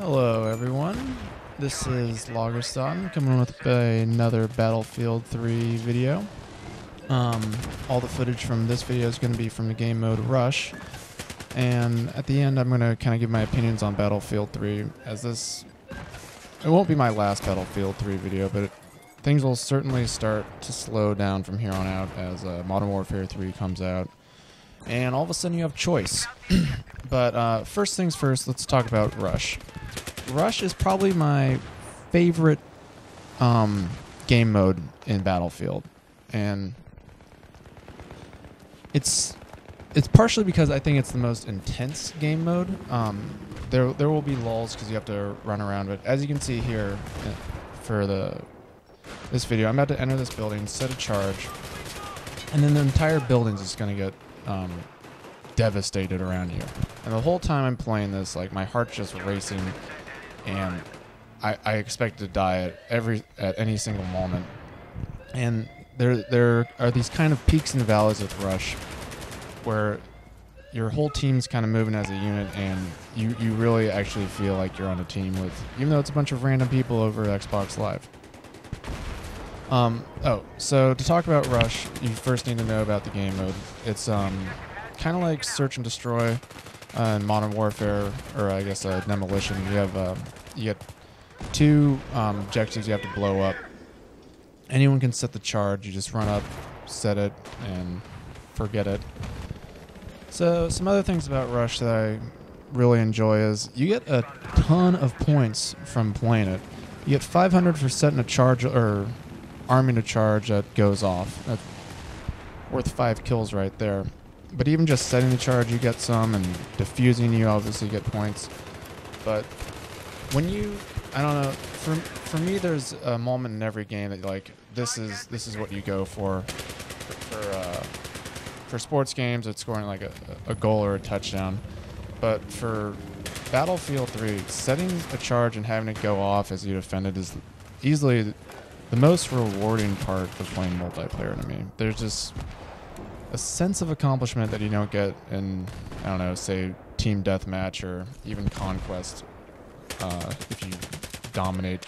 Hello everyone, this is Lagerston coming with another Battlefield 3 video. All the footage from this video is going to be from the game mode Rush, and at the end I'm going to kind of give my opinions on Battlefield 3, as it won't be my last Battlefield 3 video, but things will certainly start to slow down from here on out as Modern Warfare 3 comes out, and all of a sudden you have choice. But first things first, let's talk about Rush. Rush is probably my favorite game mode in Battlefield, and it's partially because I think it's the most intense game mode. There will be lulls because you have to run around, but as you can see here for this video, I'm about to enter this building, set a charge, and then the entire building's just going to get devastated around you. And the whole time I'm playing this, like, my heart's just racing, and I expect to die at any single moment. And there are these kind of peaks and valleys with Rush where your whole team's kind of moving as a unit, and you really actually feel like you're on a team with, even though it's a bunch of random people over Xbox Live. So to talk about Rush, you first need to know about the game mode. It's kind of like Search and Destroy in Modern Warfare, or I guess Demolition. You get two objectives you have to blow up. Anyone can set the charge. You just run up, set it, and forget it. So some other things about Rush that I really enjoy is you get a ton of points from playing it. You get 500 for setting a charge or arming a charge that goes off. That's worth 5 kills right there. But even just setting the charge, you get some, and defusing, you obviously get points. But when I don't know, for me, there's a moment in every game that, like, this is what you go for sports games. It's scoring like a goal or a touchdown. But for Battlefield 3, setting a charge and having it go off as you defend it is easily the most rewarding part of playing multiplayer to me. There's just a sense of accomplishment that you don't get in, I don't know, say Team Deathmatch or even Conquest, if you dominate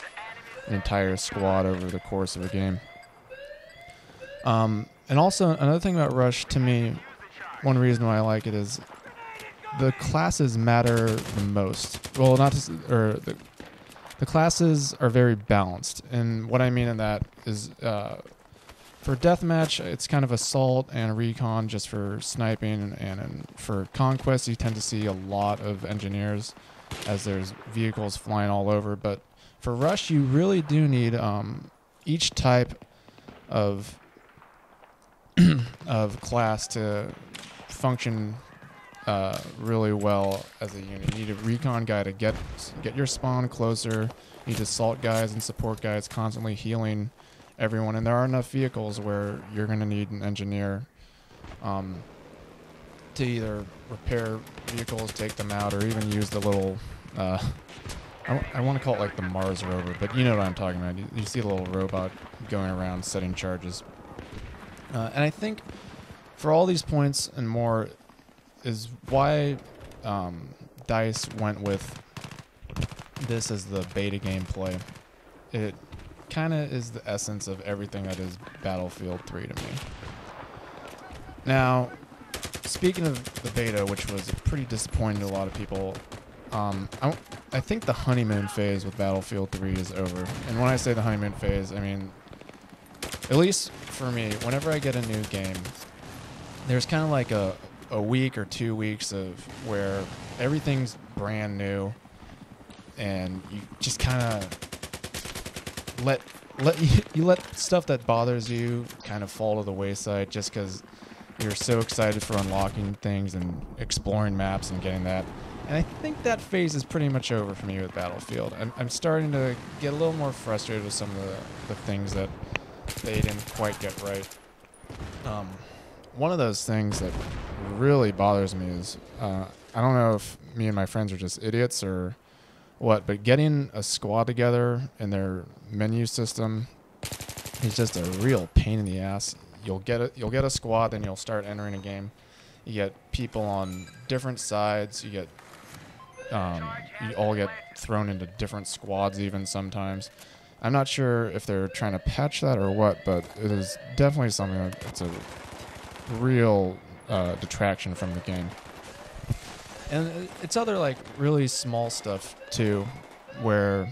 an entire squad over the course of a game. And also, another thing about Rush, to me, one reason why I like it is the classes matter the most. Well, the classes are very balanced, and what I mean in that is, for deathmatch, it's kind of assault and recon just for sniping, and for conquest, you tend to see a lot of engineers as there's vehicles flying all over. But for Rush, you really do need each type of class to function really well as a unit. You need a recon guy to get your spawn closer. You need assault guys and support guys constantly healing everyone, and there are enough vehicles where you're going to need an engineer to either repair vehicles, take them out, or even use the little I want to call it like the Mars rover, but you know what I'm talking about. You see the little robot going around setting charges, and I think for all these points and more is why DICE went with this as the beta gameplay. It kind of is the essence of everything that is Battlefield 3 to me. Now, speaking of the beta, which was pretty disappointing to a lot of people, I think the honeymoon phase with Battlefield 3 is over. And when I say the honeymoon phase, I mean, at least for me, whenever I get a new game, there's kind of like a week or 2 weeks of where everything's brand new, and you just kind of let stuff that bothers you kind of fall to the wayside just because you're so excited for unlocking things and exploring maps and getting that. And I think that phase is pretty much over for me with Battlefield. I'm starting to get a little more frustrated with some of the things that they didn't quite get right. One of those things that really bothers me is, I don't know if me and my friends are just idiots or what, but getting a squad together in their menu system is just a real pain in the ass. You'll get a squad, then you'll start entering a game. You get people on different sides. You get You all get thrown into different squads even sometimes. I'm not sure if they're trying to patch that or what, but it is definitely something that's a real detraction from the game. And it's other like really small stuff too, where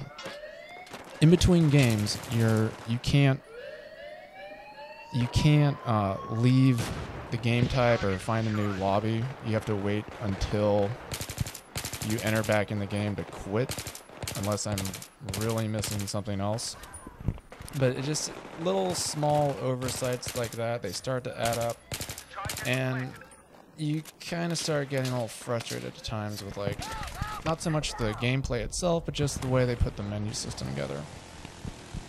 in between games you can't leave the game type or find a new lobby. You have to wait until you enter back in the game to quit, unless I'm really missing something else. But it just little small oversights like that, they start to add up, and you kind of start getting a little frustrated at times with like not so much the gameplay itself, but just the way they put the menu system together.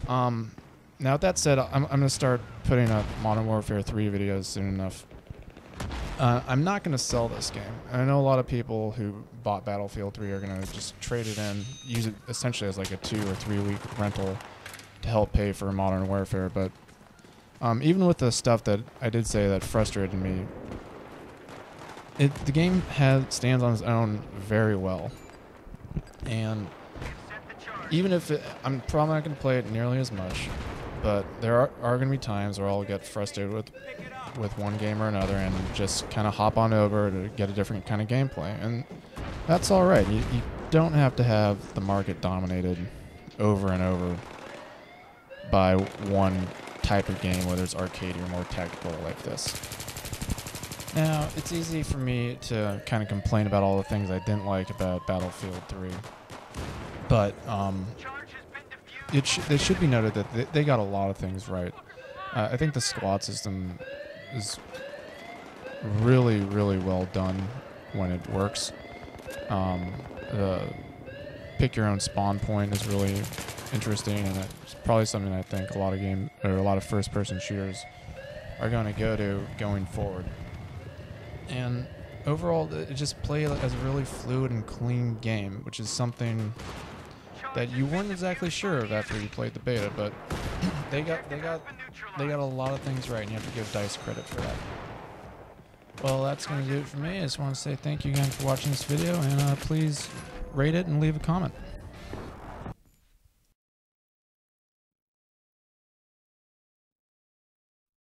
Now with that said, I'm gonna start putting up Modern Warfare 3 videos soon enough. I'm not going to sell this game. I know a lot of people who bought Battlefield 3 are going to just trade it in, use it essentially as like a 2 or 3 week rental to help pay for Modern Warfare. But even with the stuff that I did say that frustrated me, the game stands on its own very well. And even if I'm probably not going to play it nearly as much, but there are going to be times where I'll get frustrated with one game or another and just kind of hop on over to get a different kind of gameplay. And that's all right. You don't have to have the market dominated over and over by one type of game, whether it's arcade or more tactical like this. Now, it's easy for me to kind of complain about all the things I didn't like about Battlefield 3. But it should be noted that they got a lot of things right. I think the squad system is really, really well done when it works. The pick your own spawn point is really interesting, and it's probably something I think a lot of first-person shooters are going to go to going forward. And overall, it just plays as a really fluid and clean game, which is something that you weren't exactly sure of after you played the beta, but they got a lot of things right, and you have to give DICE credit for that. Well, that's going to do it for me. I just want to say thank you again for watching this video, and please rate it and leave a comment.